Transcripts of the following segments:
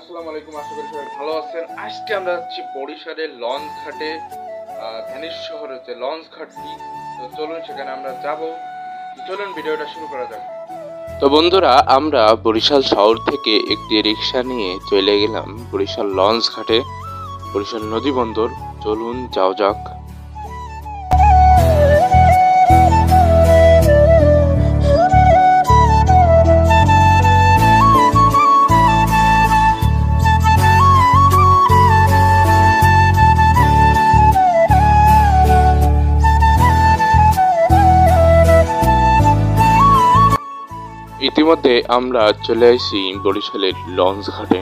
আসসালামু আলাইকুম, আশা করি সবাই ভালো আছেন। আজকে আমরা যাচ্ছি বরিশালের লঞ্চ ঘাটে, ভ্যানিশ শহরের যে লঞ্চ ঘাটটি। তো চলুন সেখানে আমরা যাব। চলুন ভিডিওটা শুরু করা যাক। তো বন্ধুরা, আমরা বরিশাল শহর থেকে একটি রিক্সা নিয়ে চলে গেলাম বরিশাল লঞ্চ ঘাটে, বরিশাল নদী বন্দর। চলুন যাও যাক। ইতিমধ্যে আমরা চলে আসি বরিশালের লঞ্চ ঘাটে।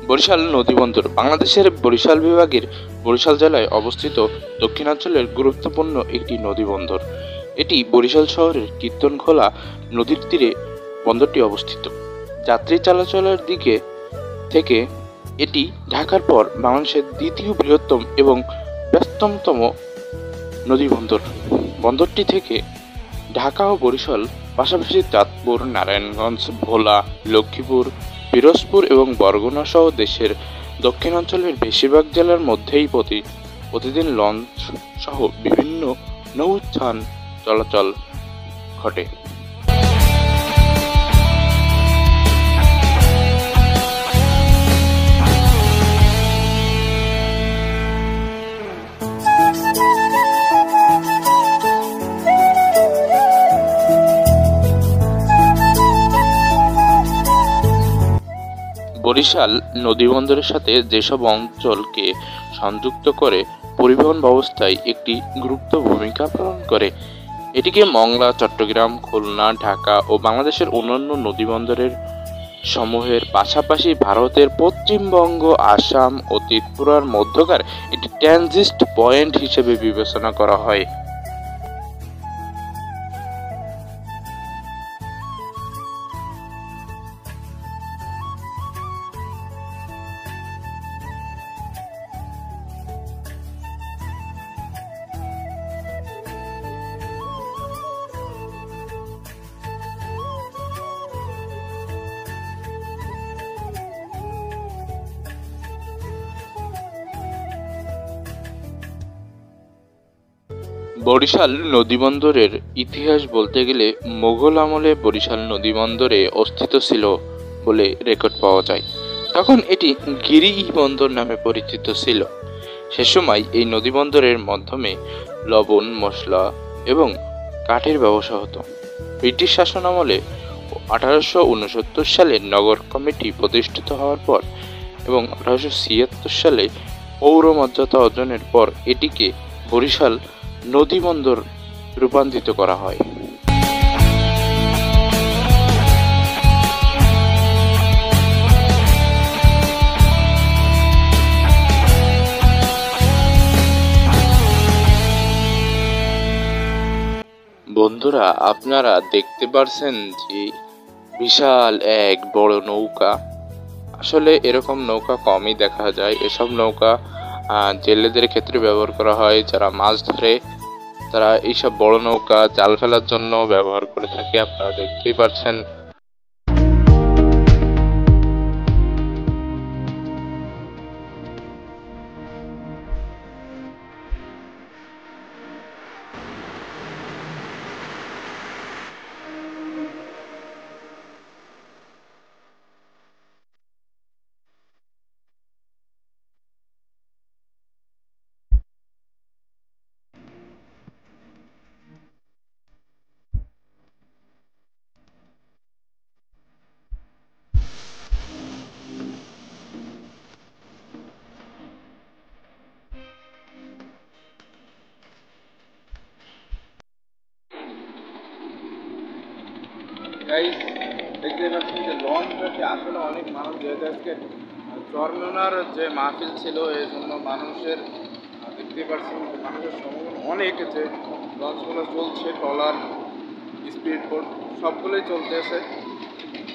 বরিশাল নদীবন্দর বাংলাদেশের বরিশাল বিভাগের বরিশাল জেলায় অবস্থিত দক্ষিণাঞ্চলের গুরুত্বপূর্ণ একটি নদীবন্দর। এটি বরিশাল শহরের কীর্তনখোলা নদীর তীরে বন্দরটি অবস্থিত। যাত্রী চলাচলের দিকে থেকে এটি ঢাকার পর বাংলাদেশের দ্বিতীয় বৃহত্তম এবং ব্যস্ততম নদীবন্দর। বন্দরটি থেকে ঢাকা ও বরিশাল পাশাপাশি চাঁদপুর, নারায়ণগঞ্জ, ভোলা, লক্ষ্মীপুর, পিরোজপুর এবং বরগুনা সহ দেশের দক্ষিণাঞ্চলের বেশিরভাগ জেলার মধ্যেই প্রতিদিন লঞ্চ সহ বিভিন্ন নৌযান চলাচল ঘটে। বরিশাল নদীবন্দরের সাথে যেসব অঞ্চলকে সংযুক্ত করে পরিবহন ব্যবস্থায় একটি গুরুত্ব ভূমিকা পালন করে। এটিকে মংলা, চট্টগ্রাম, খুলনা, ঢাকা ও বাংলাদেশের অন্যান্য নদীবন্দরের সমূহের পাশাপাশি ভারতের পশ্চিমবঙ্গ, আসাম ও ত্রিপুরার মধ্যকার একটি ট্রানজিট পয়েন্ট হিসেবে বিবেচনা করা হয়। বরিশাল নদীবন্দরের ইতিহাস বলতে গেলে মোগল আমলে বরিশাল নদীবন্দরে অস্তিত্ব ছিল বলে রেকর্ড পাওয়া যায়। তখন এটি গিরি বন্দর নামে পরিচিত ছিল। সে সময় এই নদীবন্দরের মাধ্যমে লবণ, মশলা এবং কাঠের ব্যবসা হতো। ব্রিটিশ শাসন আমলে 1869 সালে নগর কমিটি প্রতিষ্ঠিত হওয়ার পর এবং 1876 সালে পৌর মর্যাদা অর্জনের পর এটিকে বরিশাল নদীবন্দর রূপান্তরিত করা হয়। বন্ধুরা, আপনারা দেখতে পারছেন যে বিশাল এক বড় নৌকা। আসলে এরকম নৌকা কমই দেখা যায়। এসব নৌকা জেলেদের ক্ষেত্রে ব্যবহার করা হয়। যারা মাছ ধরে তারা এইসব বড় নৌকা জাল ফেলার জন্য ব্যবহার করে থাকে। আপনারা দেখতেই পাচ্ছেন। গাইস, দেখতে পাচ্ছি যে লঞ্চটাতে আসলে অনেক মানুষ, যেহেতু আজকে চরমোনার যে মাহফিল ছিল এই জন্য মানুষের দেখতে পাচ্ছি মানুষের সমাগম অনেক। যে লঞ্চগুলো চলছে, ট্রলার, স্পিড বোট সবগুলোই চলতেছে,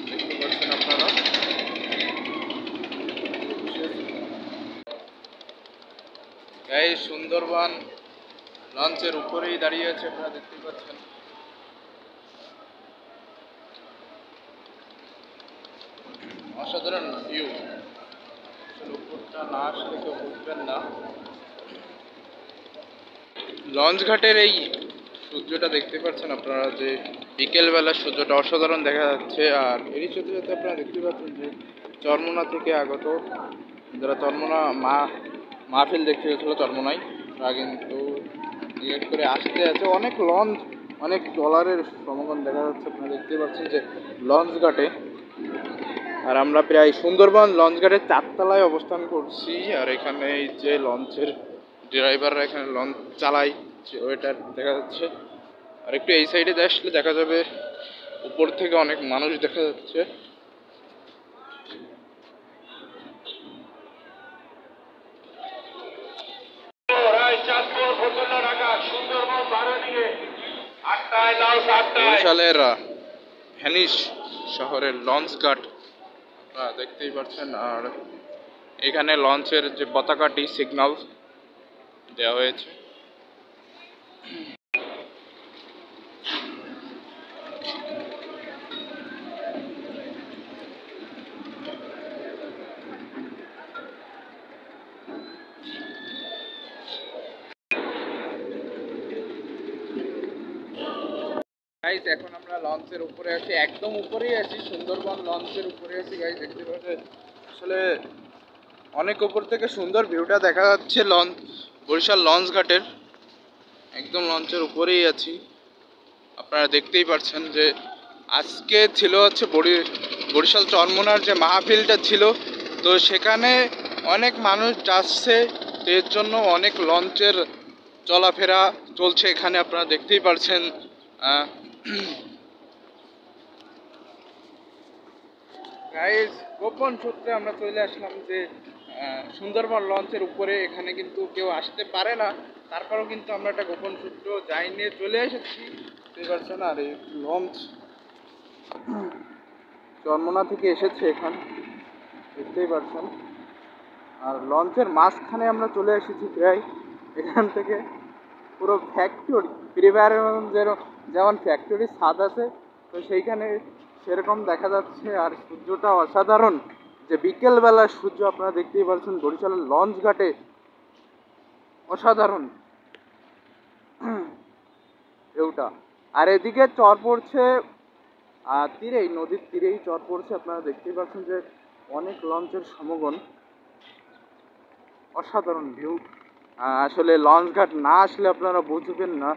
দেখতে পাচ্ছেন আপনারা। এই সুন্দরবন লঞ্চের উপরেই দাঁড়িয়ে আছে, আপনারা দেখতেই পাচ্ছেন। অসাধারণ ভিউ, উপরটা না আসলে কেউ বুঝবেন না। লঞ্চ ঘাটের এই সূর্যটা দেখতে পাচ্ছেন আপনারা, যে বিকেলবেলা সূর্যটা অসাধারণ দেখা যাচ্ছে। আর এরই সাথে সাথে আপনারা দেখতে পাচ্ছেন যে চরমোনা থেকে আগত যারা চরমোনা মাহফিল দেখতে গেছিলো চরমোনায়, তারা কিন্তু ডিরেক্ট করে আসতে আছে। অনেক লঞ্চ, অনেক ট্রলারের সমাগম দেখা যাচ্ছে, আপনারা দেখতে পাচ্ছেন যে লঞ্চ ঘাটে। আর আমরা প্রায় সুন্দরবন লঞ্চ ঘাটের 4 তলায় অবস্থান করছি। আর এখানে এই যে লঞ্চের ড্রাইভাররা এখানে লঞ্চ চালায়, ওইটা দেখা যাচ্ছে। আর একটু এই সাইডে আসলে দেখা যাবে উপর থেকে অনেক মানুষ দেখা যাচ্ছে। বরিশালের ফেনী শহরের লঞ্চ ঘাট আপনারা দেখতেই পাচ্ছেন। আর এখানে লঞ্চের যে পতাকাটি সিগন্যাল দেওয়া হয়েছে। গাইস, এখন আমরা লঞ্চের উপরে আছি, একদম উপরেই আছি, সুন্দরবন লঞ্চের উপরে আছি গাইস। দেখতে পাচ্ছেন আসলে অনেক উপর থেকে সুন্দর ভিউটা দেখা যাচ্ছে বরিশাল লঞ্চ ঘাটের। একদম লঞ্চের উপরেই আছি, আপনারা দেখতেই পাচ্ছেন যে আজকে ছিল হচ্ছে বরিশাল চরমোনার যে মাহফিলটা ছিল, তো সেখানে অনেক মানুষ যাচ্ছে, এর জন্য অনেক লঞ্চের চলাফেরা চলছে এখানে, আপনারা দেখতেই পাচ্ছেন। গাইস, গোপন সূত্রে আমরা চলে আসলাম যে সুন্দরবন লঞ্চের উপরে, এখানে কিন্তু কেউ আসতে পারে না, তারপরেও কিন্তু আমরা একটা গোপন সূত্র যাই নিয়ে চলে এসেছি, বুঝতে পারছেন। আর এই লঞ্চ চরমোনা থেকে এসেছে এখানে, দেখতেই পাচ্ছেন। আর লঞ্চের মাঝখানে আমরা চলে এসেছি প্রায়। এখান থেকে পুরো ফ্যাক্টরি, ফ্রি ফায়ারের যেমন ফ্যাক্টরির ছাদ আছে, তো সেইখানে সেরকম দেখা যাচ্ছে। আর সূর্যটা অসাধারণ, যে বিকেলবেলার সূর্য আপনারা দেখতেই পাচ্ছেন বরিশালের লঞ্চ ঘাটে, অসাধারণ ঢেউটা। আর এদিকে চর পড়ছে তীরেই, নদীর তীরেই চর পড়ছে, আপনারা দেখতেই পাচ্ছেন যে অনেক লঞ্চের সমাগম, অসাধারণ ভিউ। আসলে লঞ্চ ঘাট না আসলে আপনারা বুঝবেন না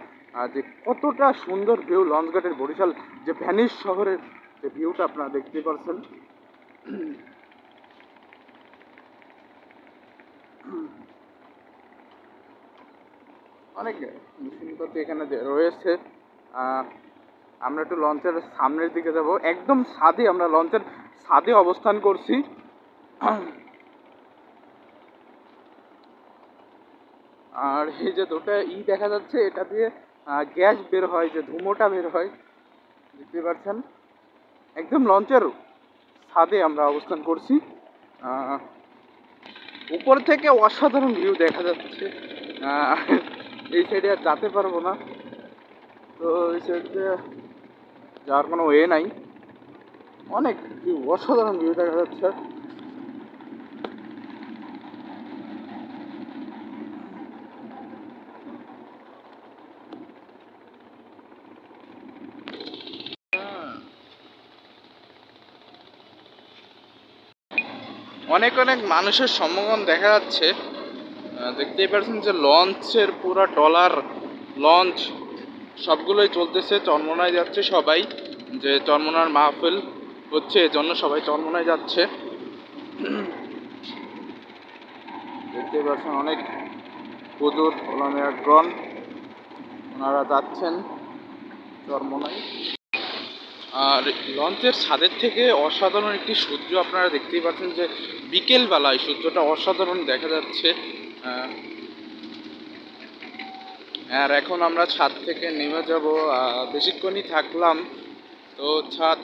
যে কতটা সুন্দর ভিউ লঞ্চ ঘাটের, বরিশাল যে ফেনী শহরের যে ভিউটা আপনারা দেখতে পাচ্ছেন। অনেক মেশিনপত্র এখানে রয়েছে। আমরা একটু লঞ্চের সামনের দিকে যাব, একদম ছাদে, আমরা লঞ্চের ছাদে অবস্থান করছি। আর এই যে দুটো দেখা যাচ্ছে, এটা দিয়ে গ্যাস বের হয়, যে ধুমোটা বের হয়, দেখতে পাচ্ছেন। একদম লঞ্চের ছাদে আমরা অবস্থান করছি, উপর থেকে অসাধারণ ভিউ দেখা যাচ্ছে। এই সাইডে আর যেতে পারবো না, তো এই সাইডে যাওয়ার কোনো ওয়ে নাই। অনেক ভিউ, অসাধারণ ভিউ দেখা যাচ্ছে। অনেক অনেক মানুষের সমাগম দেখা যাচ্ছে, দেখতেই পাচ্ছেন যে লঞ্চের পুরো ট্রলার লঞ্চ সবগুলোই চলতেছে, চরমোনায় যাচ্ছে সবাই, যে চরমোনার মাহফিল হচ্ছে এজন্য সবাই চরমোনায় যাচ্ছে। দেখতেই পাচ্ছেন অনেক হুজুর ওলামাগণ ওনারা যাচ্ছেন চরমোনায়। আর লঞ্চের ছাদের থেকে অসাধারণ একটি সূর্য আপনারা দেখতেই পাচ্ছেন, যে বিকেল বেলায় সূর্যটা অসাধারণ দেখা যাচ্ছে। আর এখন আমরা ছাদ থেকে নেমে যাব, বেশিক্ষণই থাকলাম, তো ছাদ